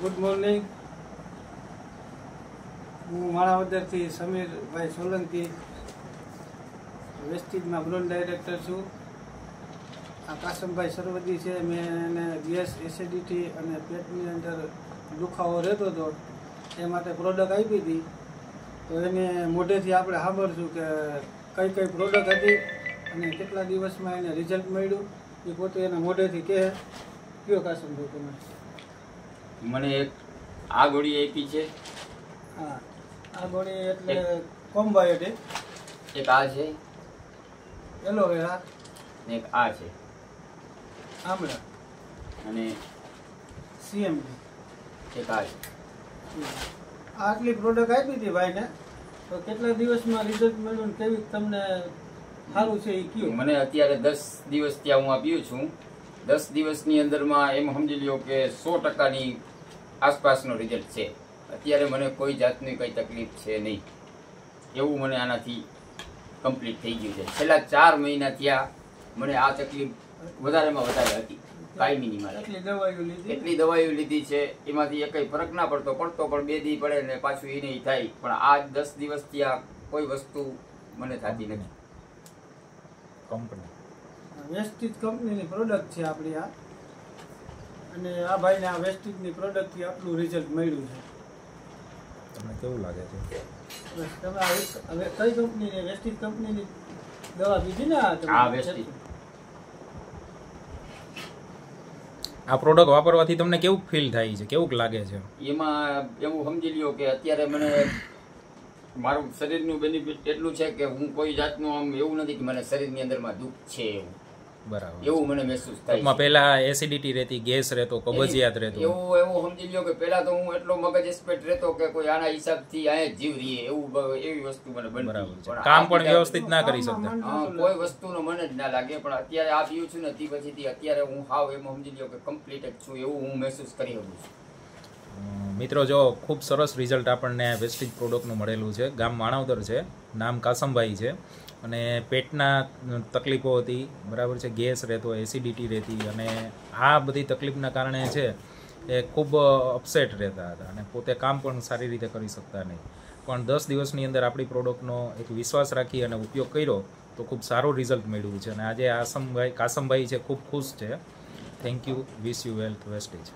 Good morning. હું માણાવદરથી સમીરભાઈ Solanki વેસ્ટીજમાં blown director છું. આ કાસમભાઈ સરવદી છે. મેં એને ગેસ, એસિડિટી અને પેટની અંદર દુખાવો રહેતો હતો એ માટે પ્રોડક્ટ આપી હતી. તો એને મોઢેથી આપણે સાંભળશું કે કઈ કઈ પ્રોડક્ટ હતી અને કેટલા દિવસમાં એને રિઝલ્ટ મળ્યું એ પોતે એના મોઢેથી કહે. કયો કાસમભાઈ તમે? મને એક આ ગોળી આપી છે. હા, આ ગોળી એટલે કોમ્બાયોટિક. એક આ છે, એલોવેરા, ને એક આ છે, આમળા અને સીએમડી. એક આ છે. આટલી પ્રોડક્ટ આપી હતી ભાઈને. તો કેટલા દિવસમાં રિઝલ્ટ મળ્યું ને કેવી તમને સારું છે એ કયો? મને અત્યારે 10 દિવસ ત્યાં હું આપ્યું છું. 10 દિવસની અંદરમાં એમ સમજી લ્યો કે 100%ની આસપાસનો રિઝલ્ટ છે. અત્યારે મને કોઈ જાતની કઈ તકલીફ છે નહીં, એવું મને આનાથી કમ્પ્લીટ થઈ ગયું છે. છેલ્લા 4 મહિના ત્યાં મને આ તકલીફ વધારેમાં વધારે હતી. કાયમીની મારે એટલી દવાઈઓ લીધી છે, એમાંથી એકઈ ફરક ના પડતો પણ 2 દી પડે ને પાછું એ નહીં થાય. પણ આ 10 દિવસ ત્યાં કોઈ વસ્તુ મને થતી નથી. કંપની વેસ્ટીજ કંપનીની પ્રોડક્ટ છે આપણી આ. અને આ ભાઈને આ વેસ્ટીજની પ્રોડક્ટથી આટલું રિઝલ્ટ મળ્યું છે. તમને કેવું લાગે છે? બસ તમે હવે કઈ કંપનીની? વેસ્ટીજ કંપનીની દવા બીજી ને આ વેસ્ટીજ. આ પ્રોડક્ટ વાપરવાથી તમને કેવું ફીલ થાય છે, કેવું લાગે છે? એમાં એવું સમજી લ્યો કે અત્યારે મને મારું શરીરનું બેનિફિટ એટલું છે કે હું કોઈ જાતનું આમ એવું નથી કે મને શરીરની અંદરમાં દુઃખ છે એવું. બરાબર, એવું મને મહેસૂસ થાય. પહેલા એસિડિટી રહેતી, ગેસ રહેતો, કબજિયાત રહેતો, એવું સમજી લ્યો કે પહેલા તો હું એટલો મગજ એસ્પેક્ટ રહેતો કે કોઈ આના હિસાબથી આ જીવ રહીએ એવું, એવી વસ્તુ મને બનતી. પણ કામ પણ વ્યવસ્થિત ના કરી શકતા. કોઈ વસ્તુનો મને જ ના લાગે. પણ અત્યારે આ પીવું છું ને તે પછીથી અત્યારે હું હાવ એમ સમજી લ્યો કે કમ્પ્લીટ જ છું એવું હું મહેસૂસ કરી શકું છું. મિત્રો જો ખૂબ સરસ રિઝલ્ટ આપણને વેસ્ટીજ પ્રોડક્ટનું મળેલું છે. ગામ માણાવદર છે, નામ કાસમભાઈ છે. અને પેટના તકલીફો હતી, બરાબર છે, ગેસ રહેતો, એસિડિટી રહેતી, અને આ બધી તકલીફના કારણે છે એ ખૂબ અપસેટ રહેતા હતા અને પોતે કામ પણ સારી રીતે કરી શકતા નહીં. પણ 10 દિવસની અંદર આપણી પ્રોડક્ટનો એક વિશ્વાસ રાખી અને ઉપયોગ કર્યો તો ખૂબ સારું રિઝલ્ટ મળ્યું છે. અને આજે કાસમભાઈ છે ખૂબ ખુશ છે. Thank you. Wish you wealth Vestige.